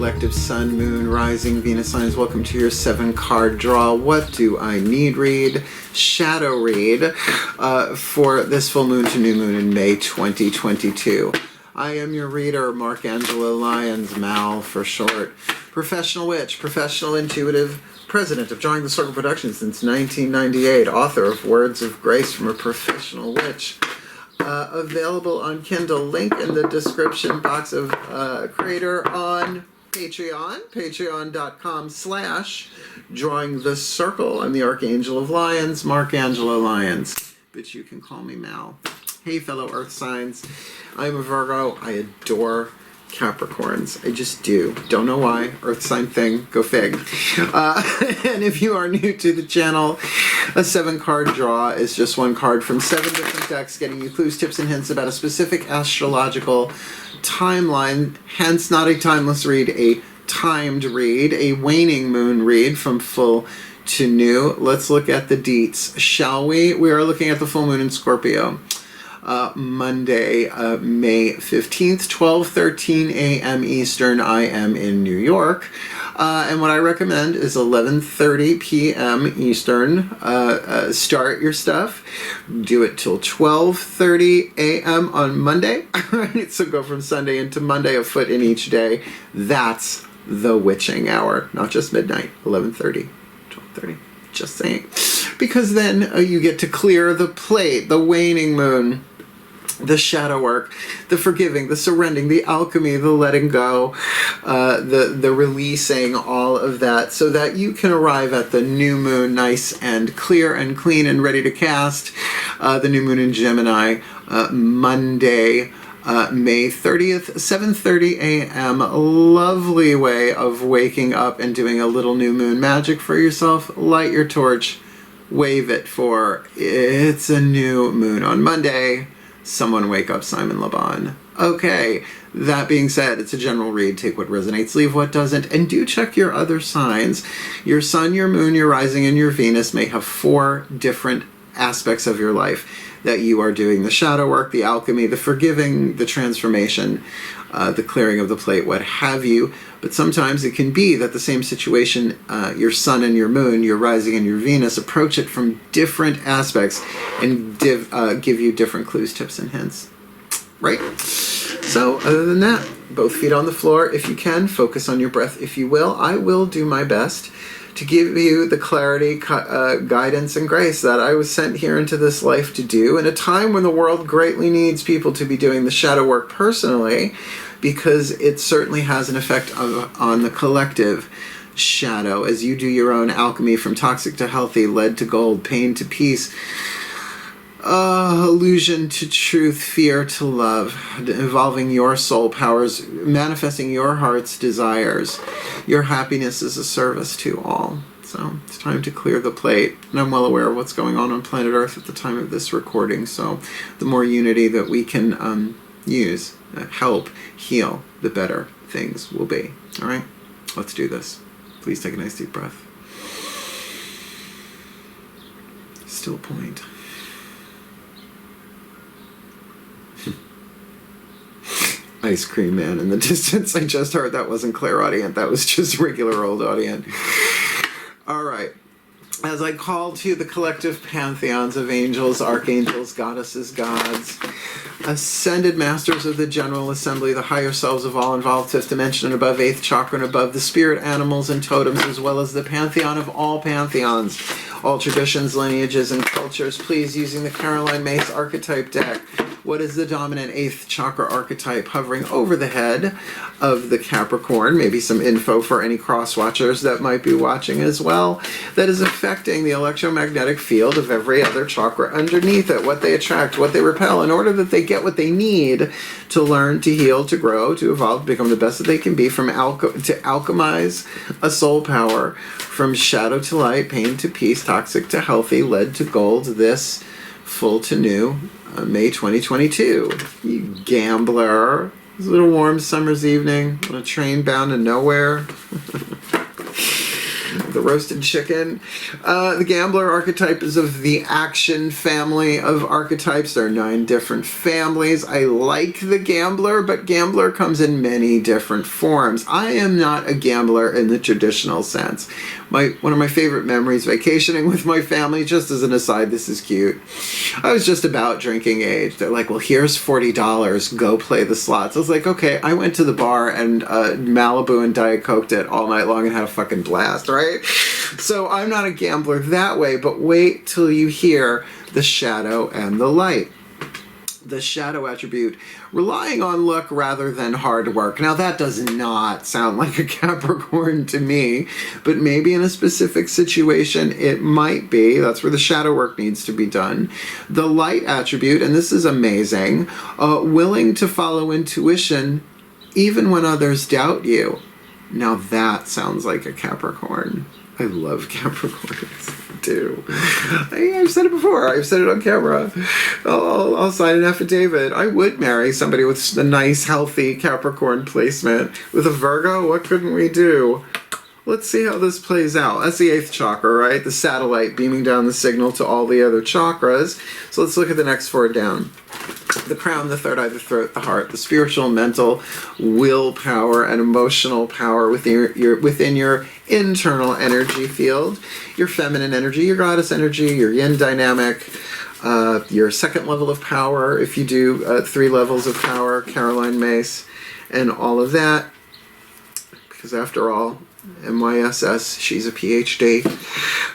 collective sun, moon, rising, Venus signs. Welcome to your 7-card draw. What do I need read? Shadow read for this full moon to new moon in May 2022. I am your reader, Angelo, Lyons, Mal for short. Professional witch, professional intuitive, president of Drawing the Circle Productions since 1998, author of Words of Grace from a Professional Witch. Available on Kindle, link in the description box of creator on Patreon, patreon.com/Drawing the Circle. I'm the Archangel of Lyons, Angelo Lyons, but you can call me Mal. Hey fellow earth signs, I'm a Virgo. I adore Capricorns. I just do. Don't know why. Earth sign thing. Go fig. And if you are new to the channel, a 7-card draw is just one card from 7 different decks, getting you clues, tips, and hints about a specific astrological timeline. Hence, not a timeless read, a timed read, a waning moon read from full to new. Let's look at the deets, shall we? We are looking at the full moon in Scorpio. Monday, May 15th, 12:13 a.m. Eastern. I am in New York. And what I recommend is 11:30 p.m. Eastern. Start your stuff. Do it till 12:30 a.m. on Monday. So go from Sunday into Monday, a foot in each day. That's the witching hour. Not just midnight. 11:30, 12:30. Just saying. Because then you get to clear the plate, the waning moon, the shadow work, the forgiving, the surrendering, the alchemy, the letting go, the releasing, all of that, so that you can arrive at the new moon nice and clear and clean and ready to cast. The new moon in Gemini, Monday, May 30th, 7:30 a.m. Lovely way of waking up and doing a little new moon magic for yourself. Light your torch, wave it for it's a new moon on Monday. Someone wake up Simon LeBon. Okay, that being said, it's a general read. Take what resonates, leave what doesn't, and do check your other signs. Your sun, your moon, your rising, and your Venus may have 4 different aspects of your life that you are doing the shadow work, the alchemy, the forgiving, the transformation, the clearing of the plate, what have you. But sometimes it can be that the same situation, your sun and your moon, your rising and your Venus, approach it from different aspects and give you different clues, tips, and hints. Right? So other than that, both feet on the floor if you can. Focus on your breath if you will. I will do my best to give you the clarity, guidance, and grace that I was sent here into this life to do in a time when the world greatly needs people to be doing the shadow work personally, because it certainly has an effect on the collective shadow as you do your own alchemy from toxic to healthy, lead to gold, pain to peace, illusion to truth, fear to love, evolving your soul powers, manifesting your heart's desires. Your happiness is a service to all. So it's time to clear the plate. And I'm well aware of what's going on planet Earth at the time of this recording. So the more unity that we can use, help, heal, the better things will be. All right? Let's do this. Please take a nice deep breath. Still point. Ice cream man in the distance. I just heard that wasn't clairaudient. That was just regular old audient. All right. As I call to the collective pantheons of angels, archangels, goddesses, gods, ascended masters of the General Assembly, the higher selves of all involved, 5th dimension and above, 8th chakra and above, the spirit animals and totems, as well as the pantheon of all pantheons, all traditions, lineages, and cultures, please, using the Caroline Mace archetype deck, what is the dominant 8th chakra archetype hovering over the head of the Capricorn? Maybe some info for any cross-watchers that might be watching as well. That is affecting the electromagnetic field of every other chakra underneath it. What they attract, what they repel, in order that they get what they need to learn, to heal, to grow, to evolve, to become the best that they can be, to alchemize a soul power, from shadow to light, pain to peace, toxic to healthy, lead to gold, this full to new, May 2022. You gambler. It's a little warm summer's evening on a train bound to nowhere. the roasted chicken. The gambler archetype is of the action family of archetypes. There are 9 different families. I like the gambler, but gambler comes in many different forms. I am not a gambler in the traditional sense. One of my favorite memories, vacationing with my family, just as an aside, this is cute. I was just about drinking age. They're like, well, here's $40, go play the slots. I was like, okay. I went to the bar and Malibu and Diet Coked it all night long and had a fucking blast, right? So I'm not a gambler that way, but wait till you hear the shadow and the light. The shadow attribute, relying on luck rather than hard work. Now that does not sound like a Capricorn to me, but maybe in a specific situation it might be. That's where the shadow work needs to be done. The light attribute, and this is amazing, willing to follow intuition even when others doubt you. Now that sounds like a Capricorn. I love Capricorns. Do. I've said it before. I've said it on camera. I'll sign an affidavit. I would marry somebody with a nice, healthy Capricorn placement. With a Virgo, what couldn't we do? Let's see how this plays out. That's the 8th chakra, right? The satellite beaming down the signal to all the other chakras. So let's look at the next 4 down. The crown, the third eye, the throat, the heart, the spiritual, mental, willpower, and emotional power within your internal energy field, your feminine energy, your goddess energy, your yin dynamic, your 2nd level of power, if you do 3 levels of power, Caroline Mace, and all of that. Because after all, MYSS, she's a PhD.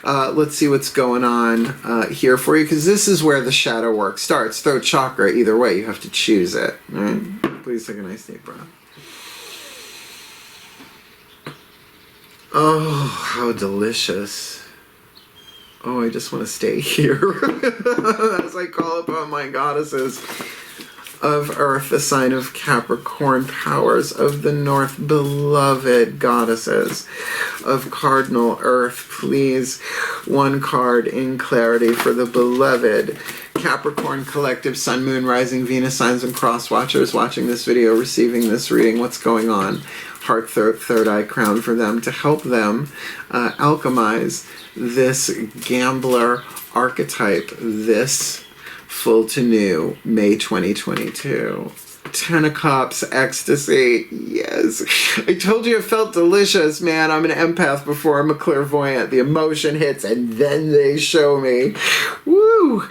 Let's see what's going on here for you, because this is where the shadow work starts. Throat chakra, either way, you have to choose it. Right? Please take a nice deep breath. Oh, how delicious. Oh, I just want to stay here as I call upon my goddesses of Earth, the sign of Capricorn, powers of the North, beloved goddesses of Cardinal Earth. Please, 1 card in clarity for the beloved Capricorn collective, Sun, Moon, Rising, Venus signs and cross watchers watching this video, receiving this reading. What's going on? Heart, third eye, crown for them to help them alchemize this gambler archetype, this full to new, May 2022. 10 of Cups, ecstasy. Yes. I told you it felt delicious, man. I'm an empath before I'm a clairvoyant. The emotion hits and then they show me. Woo!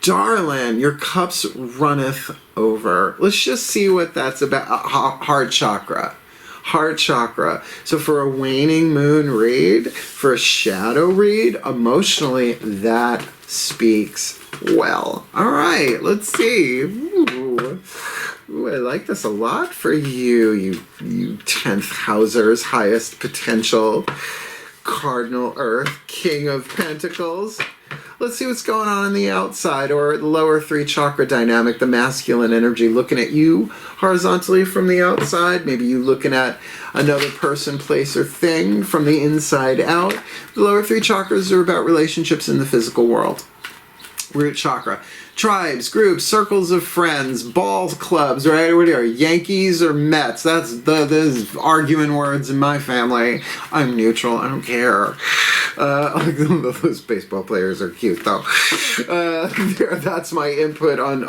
Darling, your cups runneth over. Let's just see what that's about. Heart chakra. Heart chakra. So for a waning moon read, for a shadow read, emotionally, that speaks well. All right, let's see. Ooh, I like this a lot for you, you 10th housers, highest potential, Cardinal Earth, King of Pentacles. Let's see what's going on the outside, or the lower 3 chakra dynamic, the masculine energy looking at you horizontally from the outside. Maybe you looking at another person, place, or thing from the inside out. The lower 3 chakras are about relationships in the physical world. Root chakra. Tribes, groups, circles of friends, ball clubs, right? What are you, Yankees or Mets? Those arguing words in my family. I'm neutral. I don't care. Those baseball players are cute, though. That's my input on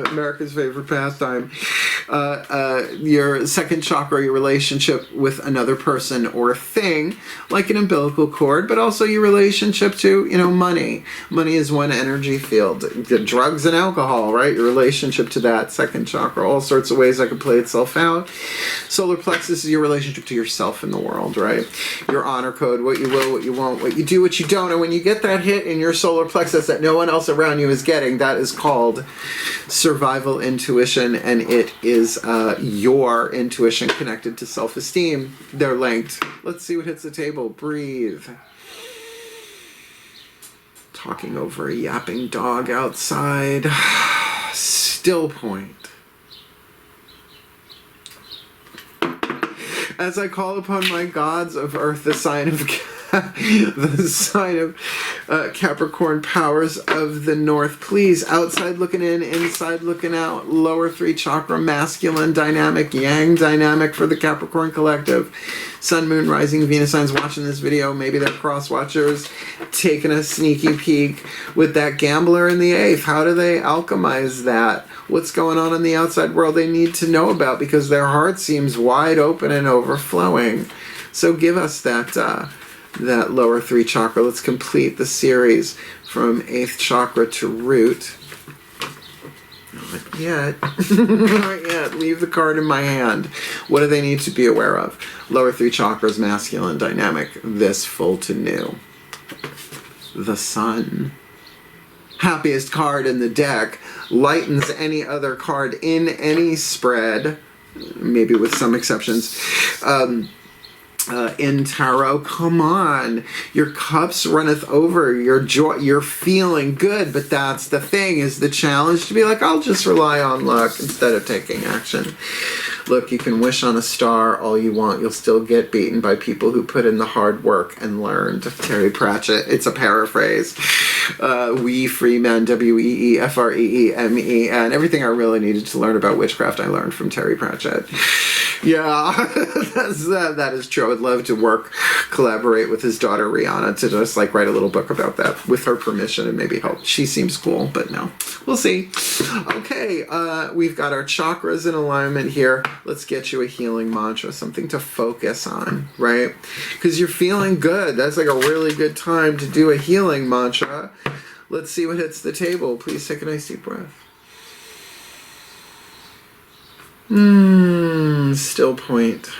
America's favorite pastime. Your 2nd chakra, your relationship with another person or thing, like an umbilical cord, but also your relationship to, money. Money is one energy field. Drugs and alcohol, right? Your relationship to that 2nd chakra. All sorts of ways that could play itself out. Solar plexus is your relationship to yourself in the world, right? Your honor code, what you will, what you won't, what you do, what you don't. And when you get that hit in your solar plexus that no one else around you is getting, that is called survival intuition, and it is your intuition connected to self-esteem. They're linked. Let's see what hits the table. Breathe. Talking over a yapping dog outside. Still point. As I call upon my gods of earth, the sign of the sign of Capricorn powers of the north, please, outside looking in, inside looking out, lower 3 chakra, masculine dynamic, yang dynamic for the Capricorn collective. Sun, moon, rising, Venus signs watching this video, maybe they're cross watchers, taking a sneaky peek with that gambler in the 8th. How do they alchemize that? What's going on in the outside world they need to know about, because their heart seems wide open and overflowing. So give us that that lower 3 chakra. Let's complete the series from 8th chakra to root. Not yet. Not yet. Leave the card in my hand. What do they need to be aware of? Lower 3 chakras, masculine dynamic, this full to new. The sun. Happiest card in the deck. Lightens any other card in any spread, maybe with some exceptions. In tarot, come on, your cups runneth over, your joy, you're feeling good, but that's the thing, is the challenge to be like, I'll just rely on luck instead of taking action. Look, you can wish on a star all you want, you'll still get beaten by people who put in the hard work and learned. Terry Pratchett, it's a paraphrase. We free men, WEEFREEME, and everything I really needed to learn about witchcraft I learned from Terry Pratchett. Yeah, that is true. I would love to collaborate with his daughter Rihanna to just like write a little book about that with her permission and maybe help. She seems cool, but no, we'll see. Okay, we've got our chakras in alignment here. Let's get you a healing mantra, something to focus on, right? Because you're feeling good. That's like a really good time to do a healing mantra. Let's see what hits the table. Please take a nice deep breath. Still point.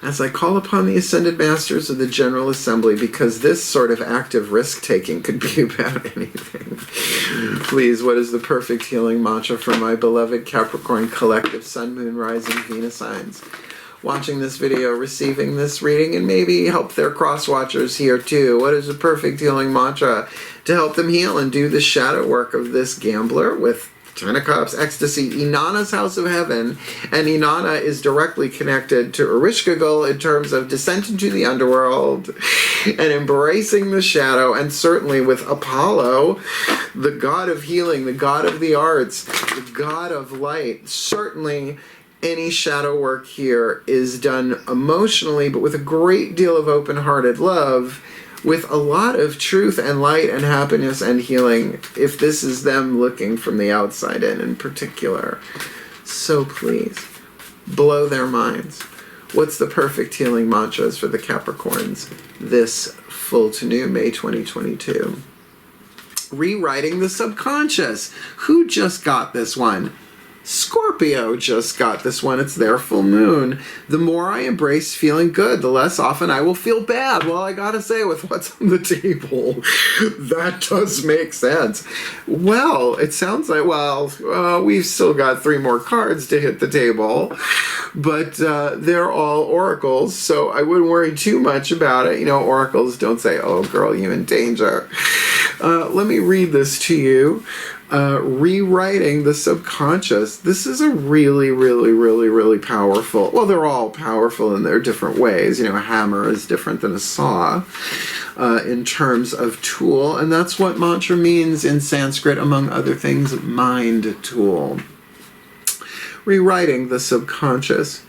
As I call upon the Ascended Masters of the General Assembly, because this sort of active risk-taking could be about anything. Please, what is the perfect healing mantra for my beloved Capricorn collective, Sun, Moon, Rising, Venus signs? Watching this video, receiving this reading, and maybe help their cross-watchers here too. What is the perfect healing mantra to help them heal and do the shadow work of this gambler with 10 of Cups, ecstasy, Inanna's house of heaven, and Inanna is directly connected to Ereshkigal in terms of descent into the underworld and embracing the shadow, and certainly with Apollo, the god of healing, the god of the arts, the god of light. Certainly any shadow work here is done emotionally, but with a great deal of open-hearted love, with a lot of truth and light and happiness and healing, if this is them looking from the outside in particular. So please, blow their minds. What's the perfect healing mantras for the Capricorns this full to new May 2022? Rewriting the subconscious. Who just got this one? Scorpio just got this one. It's their full moon. The more I embrace feeling good, the less often I will feel bad. Well, I gotta say, with what's on the table, that does make sense. Well, it sounds like, we've still got 3 more cards to hit the table, but they're all oracles, so I wouldn't worry too much about it. You know, oracles don't say, oh, girl, you're in danger. Let me read this to you. Rewriting the subconscious. This is a really, really, really, really powerful, well, they're all powerful in their different ways. You know, a hammer is different than a saw in terms of tool, and that's what mantra means in Sanskrit, among other things, mind tool. Rewriting the subconscious.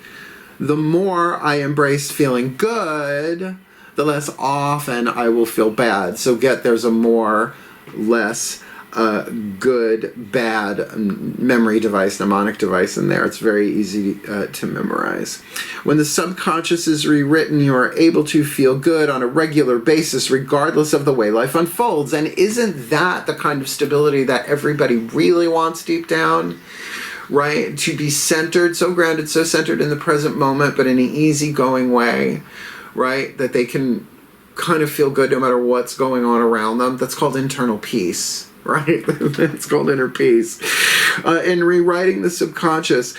The more I embrace feeling good, the less often I will feel bad. So there's a more, less, good, bad memory device, mnemonic device in there. It's very easy to memorize. When the subconscious is rewritten, you are able to feel good on a regular basis, regardless of the way life unfolds. And isn't that the kind of stability that everybody really wants deep down? Right? To be centered, so grounded, so centered in the present moment, but in an easygoing way, right? That they can kind of feel good no matter what's going on around them. That's called internal peace. Right? It's called inner peace. In rewriting the subconscious,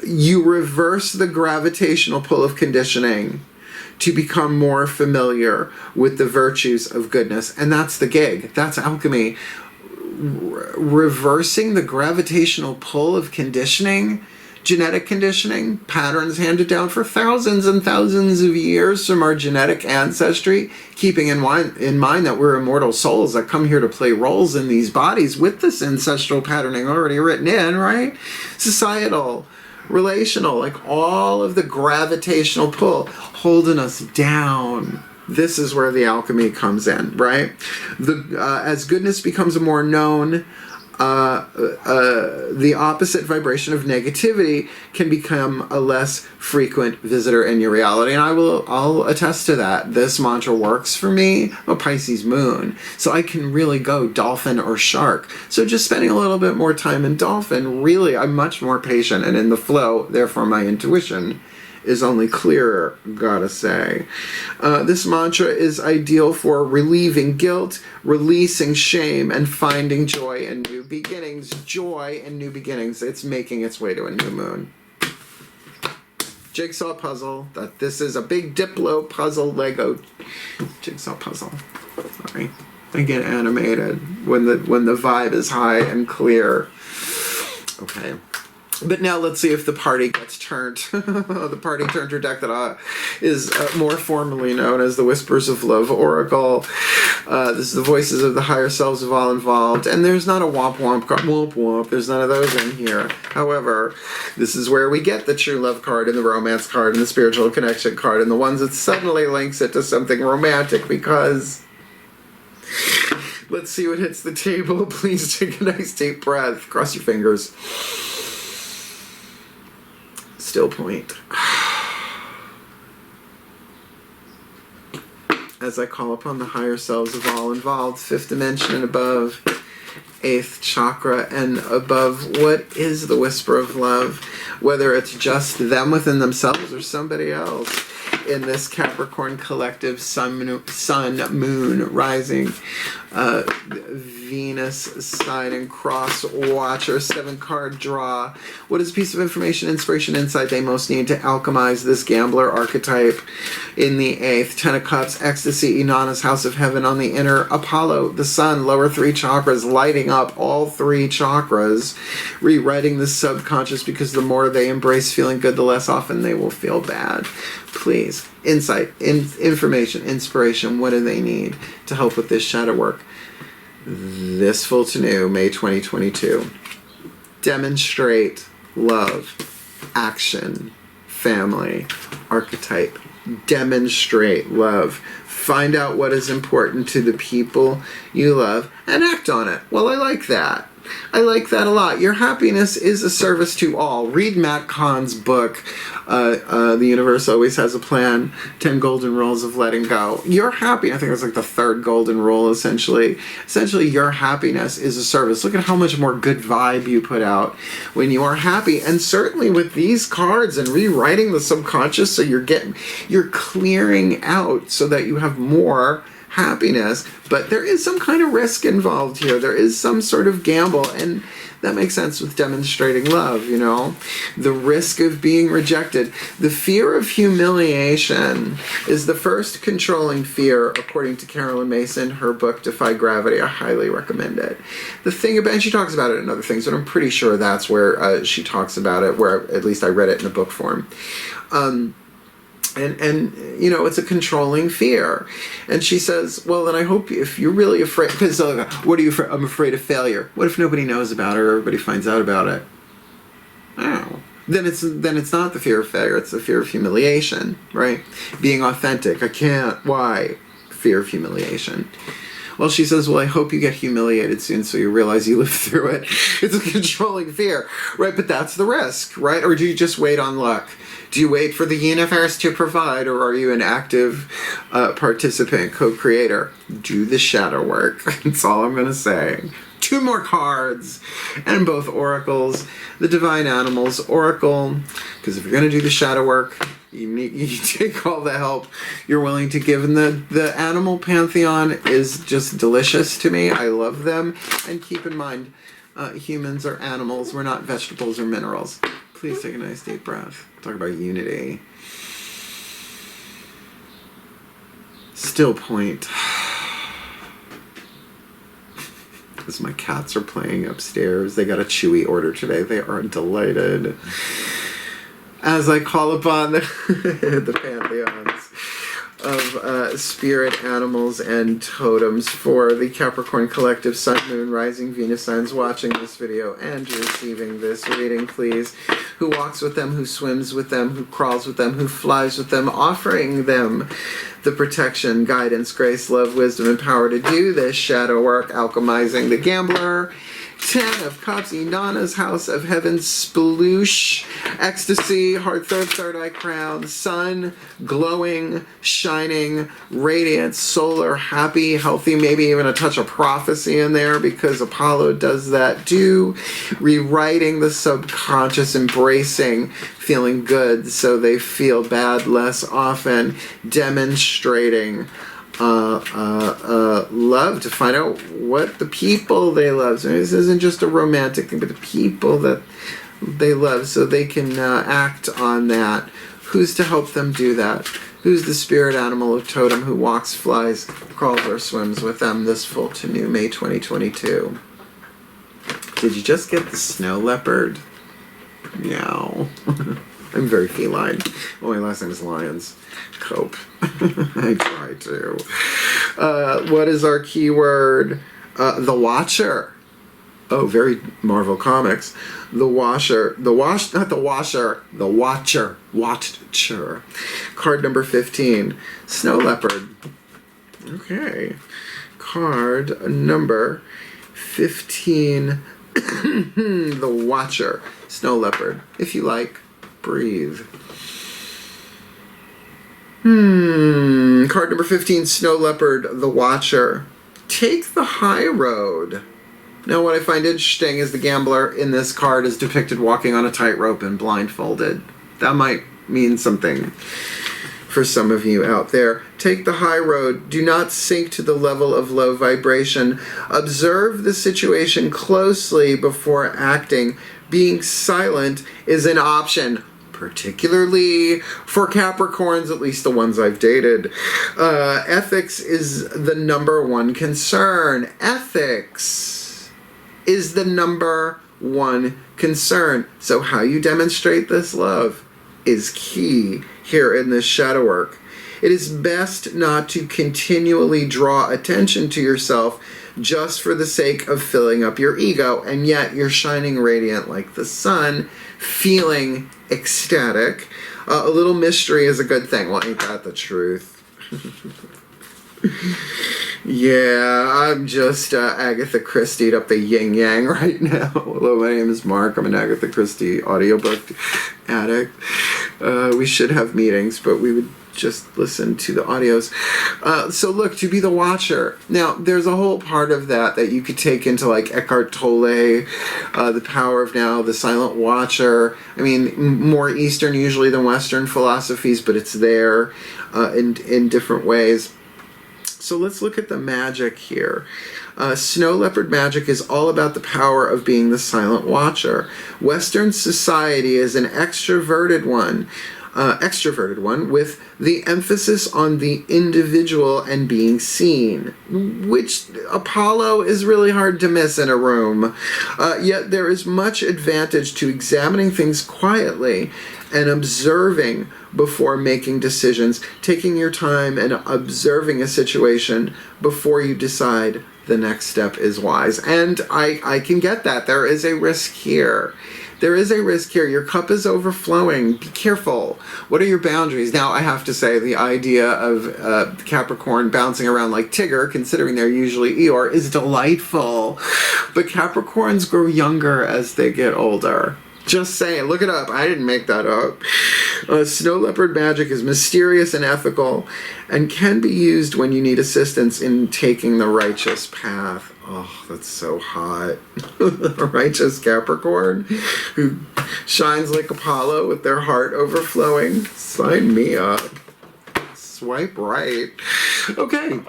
you reverse the gravitational pull of conditioning to become more familiar with the virtues of goodness. And that's the gig. That's alchemy. Reversing the gravitational pull of conditioning Genetic conditioning, patterns handed down for thousands and thousands of years from our genetic ancestry, keeping in mind that we're immortal souls that come here to play roles in these bodies with this ancestral patterning already written in, right? Societal, relational, like all of the gravitational pull holding us down. This is where the alchemy comes in, right? As goodness becomes a more known, the opposite vibration of negativity can become a less frequent visitor in your reality. And I'll attest to that. This mantra works for me. I'm a Pisces moon, so I can really go dolphin or shark. So just spending a little bit more time in dolphin, really, I'm much more patient and in the flow. Therefore, my intuition is only clearer, gotta say. This mantra is ideal for relieving guilt, releasing shame, and finding joy in new beginnings. Joy in new beginnings. It's making its way to a new moon. Jigsaw puzzle. This is a big Diplo puzzle, Lego jigsaw puzzle. Sorry. I get animated when the vibe is high and clear. Okay. But now let's see if the party gets turned. The party turner deck that is more formally known as the Whispers of Love Oracle. This is the voices of the higher selves of all involved. And there's not a womp womp card. Womp womp. There's none of those in here. However, this is where we get the true love card and the romance card and the spiritual connection card and the ones that suddenly links it to something romantic because... Let's see what hits the table. Please take a nice deep breath. Cross your fingers. Still point. As I call upon the higher selves of all involved, 5th dimension and above, 8th chakra and above, what is the whisper of love? Whether it's just them within themselves or somebody else in this Capricorn collective sun, moon, rising, Venus sign and cross watcher, 7-card draw. What is a piece of information, inspiration, insight they most need to alchemize this gambler archetype in the 8th? 10 of Cups, ecstasy, Inanna's house of heaven on the inner, Apollo, the sun, lower 3 chakras, lighting up all 3 chakras, rewriting the subconscious because the more they embrace feeling good, the less often they will feel bad. Please, insight, information, inspiration, what do they need to help with this shadow work? This full to new, May 2022. Demonstrate love, action, family, archetype. Demonstrate love. Find out what is important to the people you love and act on it. Well, I like that. I like that a lot. Your happiness is a service to all. Read Matt Kahn's book, The Universe Always Has a Plan, 10 Golden Rules of Letting Go. Your happiness, I think it's like the 3rd golden rule, essentially. Essentially, your happiness is a service. Look at how much more good vibe you put out when you are happy. And certainly with these cards and rewriting the subconscious, so you're clearing out so that you have more happiness, but there is some kind of risk involved here. There is some sort of gamble, and that makes sense with demonstrating love, you know? The risk of being rejected. The fear of humiliation is the first controlling fear, according to Carolyn Mason, her book, Defy Gravity. I highly recommend it. The thing about, and she talks about it in other things, but I'm pretty sure that's where she talks about it, where at least I read it in a book form. And you know, it's a controlling fear. And she says, well, then I hope if you're really afraid, because what are you afraid? I'm afraid of failure. What if nobody knows about it or everybody finds out about it? Oh. Then it's not the fear of failure, it's the fear of humiliation, right? Being authentic. I can't. Why? Fear of humiliation. Well, she says, well, I hope you get humiliated soon so you realize you lived through it. It's a controlling fear, right? But that's the risk, right? Or do you just wait on luck? Do you wait for the universe to provide, or are you an active participant, co-creator? Do the shadow work. That's all I'm going to say. 2 more cards, and both oracles. The Divine Animals Oracle, because if you're going to do the shadow work, you take all the help you're willing to give. And the animal pantheon is just delicious to me. I love them. And keep in mind, humans are animals. We're not vegetables or minerals. Please take a nice deep breath. Talk about unity. Still point. as my cats are playing upstairs. They got a Chewy order today. They are delighted. As I call upon the pantheons of spirit animals and totems for the Capricorn collective Sun, Moon, Rising, Venus signs watching this video and receiving this reading, please. Who walks with them, who swims with them, who crawls with them, who flies with them, offering them the protection, guidance, grace, love, wisdom, and power to do this shadow work, alchemizing the gambler. 10 of Cups, Inanna's House of Heaven, Sploosh, Ecstasy, Heart, Third Eye Crown, Sun, glowing, shining, radiant, solar, happy, healthy, maybe even a touch of prophecy in there because Apollo does that too. Rewriting the subconscious, embracing, feeling good so they feel bad less often, demonstrating love to find out what the people they love. So this isn't just a romantic thing, but the people that they love so they can act on that. Who's to help them do that? Who's the spirit animal of totem who walks, flies, crawls, or swims with them this full to new May 2022? Did you just get the snow leopard? Meow. I'm very feline. Oh, my last name is Lyons. Cope. I try to. What is our keyword? The Watcher. Oh, very Marvel Comics. The Washer. Not the Washer. The Watcher. Watcher. Card number 15. Snow Leopard. Okay. Card number 15. The Watcher. Snow Leopard. If you like, breathe. Card number 15, Snow Leopard, the Watcher. Take the high road. Now, what I find interesting is the gambler in this card is depicted walking on a tightrope and blindfolded. That might mean something for some of you out there. Take the high road. Do not sink to the level of low vibration. Observe the situation closely before acting. Being silent is an option, particularly for Capricorns, at least the ones I've dated. Ethics is the number one concern. Ethics is the number one concern. So how you demonstrate this love is key here in this shadow work. It is best not to continually draw attention to yourself just for the sake of filling up your ego, and yet you're shining radiant like the sun, feeling ecstatic. A little mystery is a good thing. Well, ain't that the truth? Yeah, I'm just Agatha Christie'd up the yin-yang right now. Hello, my name is Mark. I'm an Agatha Christie audiobook addict. We should have meetings, but we would just listen to the audios. So look, to be the Watcher. Now, there's a whole part of that you could take into like Eckhart Tolle, the power of now, the silent watcher. I mean, more Eastern usually than Western philosophies, but it's there in different ways. So let's look at the magic here. Snow Leopard magic is all about the power of being the silent watcher. Western society is an extroverted one with the emphasis on the individual and being seen, which Apollo is really hard to miss in a room. Yet there is much advantage to examining things quietly and observing before making decisions, taking your time and observing a situation before you decide the next step is wise. And I can get that. There is a risk here. There is a risk here. Your cup is overflowing. Be careful. What are your boundaries? Now, I have to say, the idea of Capricorn bouncing around like Tigger, considering they're usually Eeyore, is delightful. But Capricorns grow younger as they get older. Just saying. Look it up. I didn't make that up. Snow Leopard magic is mysterious and ethical and can be used when you need assistance in taking the righteous path. Oh, that's so hot. A righteous Capricorn who shines like Apollo with their heart overflowing. Sign me up. Swipe right. Okay.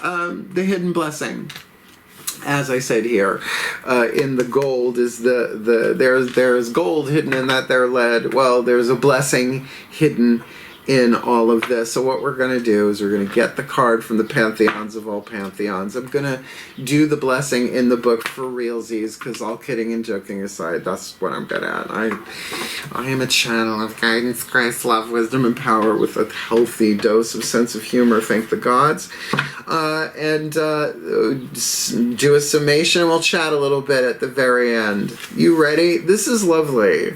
The hidden blessing. As I said here, in the gold is there's gold hidden in that there lead. Well, there's a blessing hidden in all of this. So what we're going to do is we're going to get the card from the pantheons of all pantheons. I'm going to do the blessing in the book for realsies, because all kidding and joking aside, that's what I'm good at. I am a channel of guidance, grace, love, wisdom, and power with a healthy dose of sense of humor, thank the gods. And do a summation, and we'll chat a little bit at the very end. You ready? This is lovely.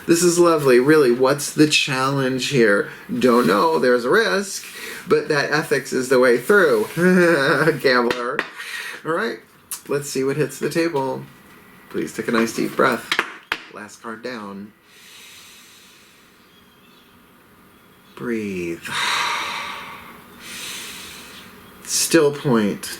This is lovely. Really, what's the challenge here? Don't know. There's a risk, but that ethics is the way through. Gambler. All right, let's see what hits the table. Please take a nice deep breath. Last card down. Breathe. Still point.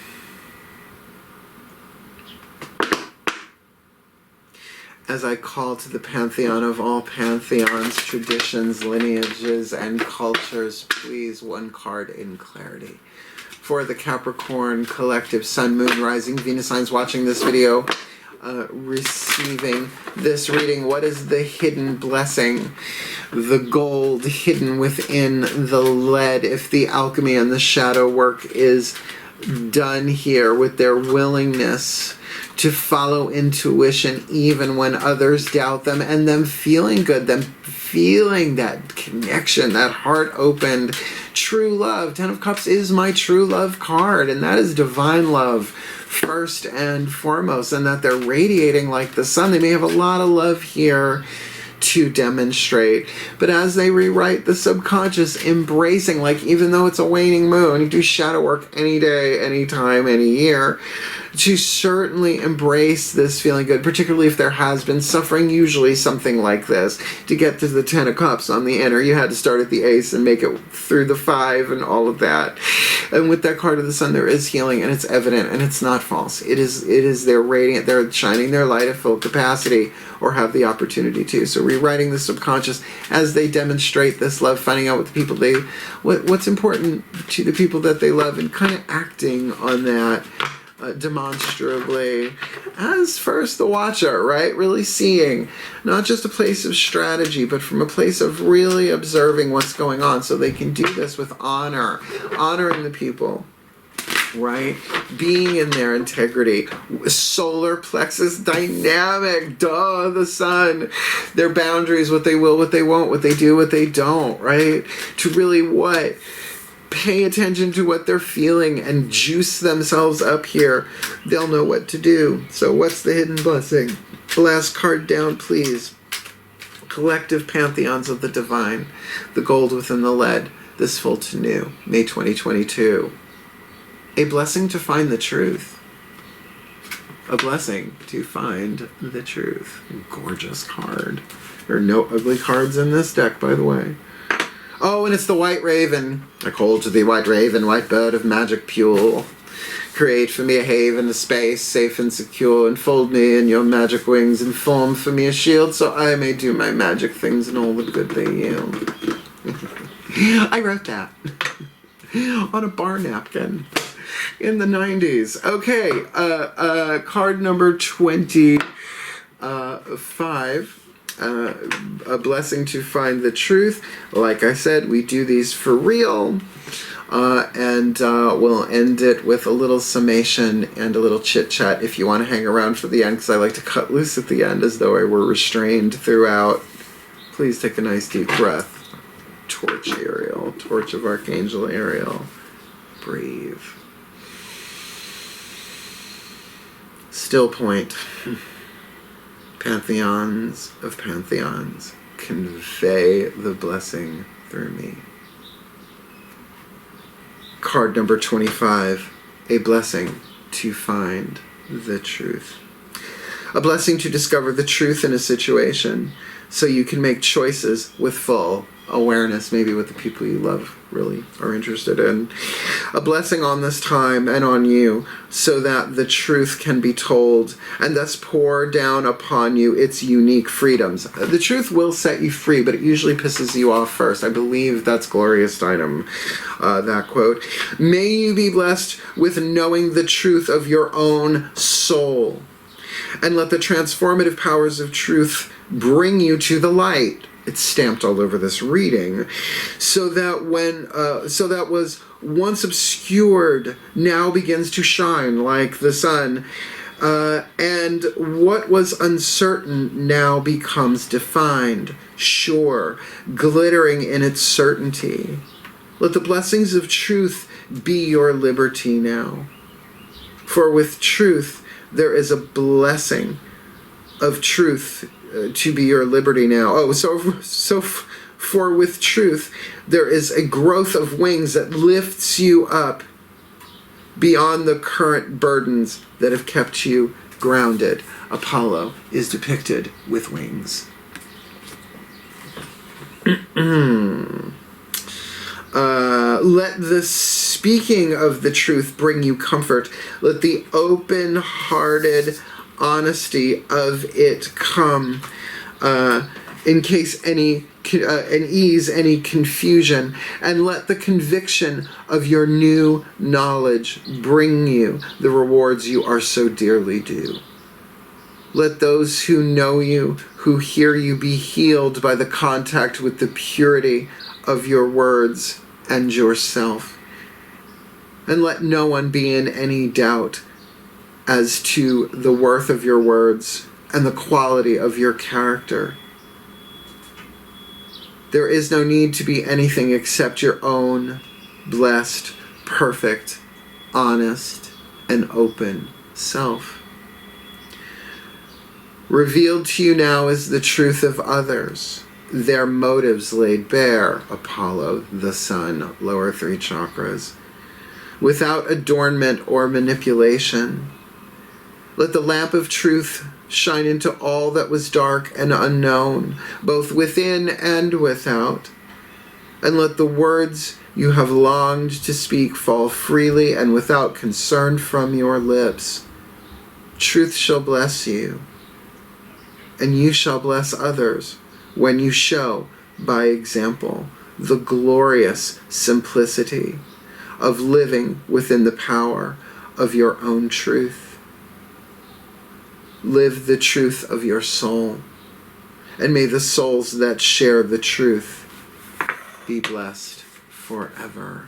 As I call to the pantheon of all pantheons, traditions, lineages, and cultures, please, one card in clarity. For the Capricorn collective, Sun, Moon, Rising, Venus signs watching this video, receiving this reading, what is the hidden blessing? The gold hidden within the lead. If the alchemy and the shadow work is done here with their willingness to follow intuition even when others doubt them, and them feeling good, them feeling that connection, that heart opened, true love. 10 of Cups is my true love card, and that is divine love first and foremost, and that they're radiating like the sun. They may have a lot of love here to demonstrate, but as they rewrite the subconscious, embracing, like, even though it's a waning moon, you do shadow work any day, any time, any year, to certainly embrace this feeling good, particularly if there has been suffering, usually something like this. To get to the 10 of Cups on the inner, you had to start at the Ace and make it through the 5 and all of that. And with that card of the Sun, there is healing, and it's evident, and it's not false. It is they're radiant, they're shining their light at full capacity, or have the opportunity to. So rewriting the subconscious as they demonstrate this love, finding out what the people what's important to the people that they love, and kind of acting on that demonstrably as first the watcher, right? Really seeing, not just a place of strategy, but from a place of really observing what's going on, so they can do this with honor, honoring the people, right? Being in their integrity. Solar plexus dynamic, duh, the sun. Their boundaries, what they will, what they won't, what they do, what they don't, right? To really what? Pay attention to what they're feeling and juice themselves up here. They'll know what to do. So what's the hidden blessing? Last card down, please. Collective pantheons of the divine. The gold within the lead. This full to new. May 2022. A blessing to find the truth. A blessing to find the truth. Gorgeous card. There are no ugly cards in this deck, by the way. Oh, and it's the White Raven. I call to thee, White Raven, white bird of magic pure. Create for me a haven, a space, safe and secure. Enfold me in your magic wings, and form for me a shield, so I may do my magic things and all the good they yield. I wrote that on a bar napkin in the 90s. Okay, card number 25. A blessing to find the truth. Like I said, we do these for real, and we'll end it with a little summation and a little chit chat if you want to hang around for the end, because I like to cut loose at the end as though I were restrained throughout. Please take a nice deep breath. Torch Ariel, torch of Archangel Ariel. Breathe. Still point. Pantheons of pantheons, convey the blessing through me. Card number 25, a blessing to find the truth. A blessing to discover the truth in a situation so you can make choices with full awareness, maybe what the people you love really are interested in. A blessing on this time and on you so that the truth can be told and thus pour down upon you its unique freedoms. The truth will set you free, but it usually pisses you off first. I believe that's Gloria Steinem, that quote. May you be blessed with knowing the truth of your own soul, and let the transformative powers of truth bring you to the light. It's stamped all over this reading, so that that was once obscured now begins to shine like the sun, and what was uncertain now becomes defined, sure, glittering in its certainty. Let the blessings of truth be your liberty now. For with truth there is a blessing of truth to be your liberty now. Oh, for with truth there is a growth of wings that lifts you up beyond the current burdens that have kept you grounded. Apollo is depicted with wings. Let the speaking of the truth bring you comfort. Let the open-hearted honesty of it come, in case and ease any confusion, and let the conviction of your new knowledge bring you the rewards you are so dearly due. Let those who know you, who hear you, be healed by the contact with the purity of your words and yourself. And let no one be in any doubt as to the worth of your words and the quality of your character. There is no need to be anything except your own blessed, perfect, honest, and open self. Revealed to you now is the truth of others, their motives laid bare, Apollo, the sun, lower three chakras, without adornment or manipulation. Let the lamp of truth shine into all that was dark and unknown, both within and without, and let the words you have longed to speak fall freely and without concern from your lips. Truth shall bless you, and you shall bless others when you show, by example, the glorious simplicity of living within the power of your own truth. Live the truth of your soul, and may the souls that share the truth be blessed forever.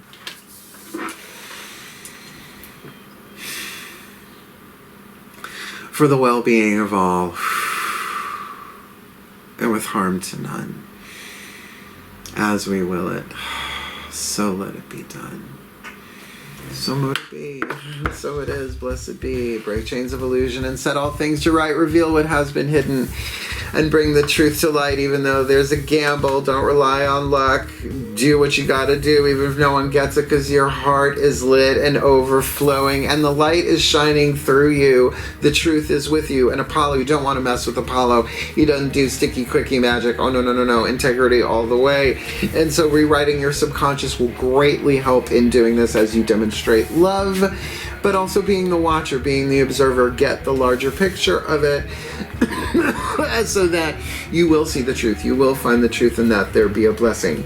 For the well-being of all, and with harm to none, as we will it, so let it be done. So mote it be, so it is, blessed be. Break chains of illusion and set all things to right. Reveal what has been hidden and bring the truth to light, even though there's a gamble. Don't rely on luck. Do what you gotta do, even if no one gets it, because your heart is lit and overflowing, and the light is shining through you. The truth is with you. And Apollo, you don't want to mess with Apollo. He doesn't do sticky, quickie magic. Oh, no, no, no, no. Integrity all the way. And so rewriting your subconscious will greatly help in doing this as you demonstrate love, but also being the watcher, being the observer, get the larger picture of it so that you will see the truth. You will find the truth, and that there be a blessing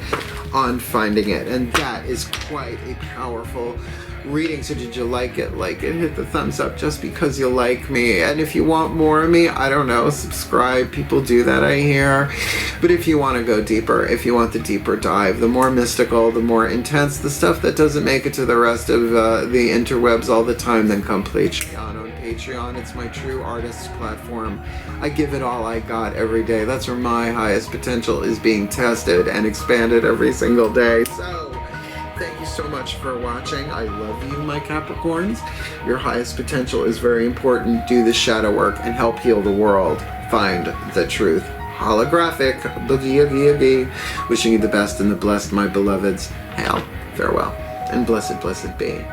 on finding it. And that is quite a powerful reading. So did you like it? Like it, hit the thumbs up just because you like me. And if you want more of me, I don't know, subscribe. People do that, I hear. But if you want to go deeper, if you want the deeper dive, the more mystical, the more intense, the stuff that doesn't make it to the rest of the interwebs all the time, then come Patreon. On Patreon, it's my true artist's platform. I give it all I got every day. That's where my highest potential is being tested and expanded every single day. So thank you so much for watching. I love you, my Capricorns. Your highest potential is very important. Do the shadow work and help heal the world. Find the truth. Holographic. Boogie. Wishing you the best and the blessed, my beloveds. Hail, farewell, and blessed, blessed be.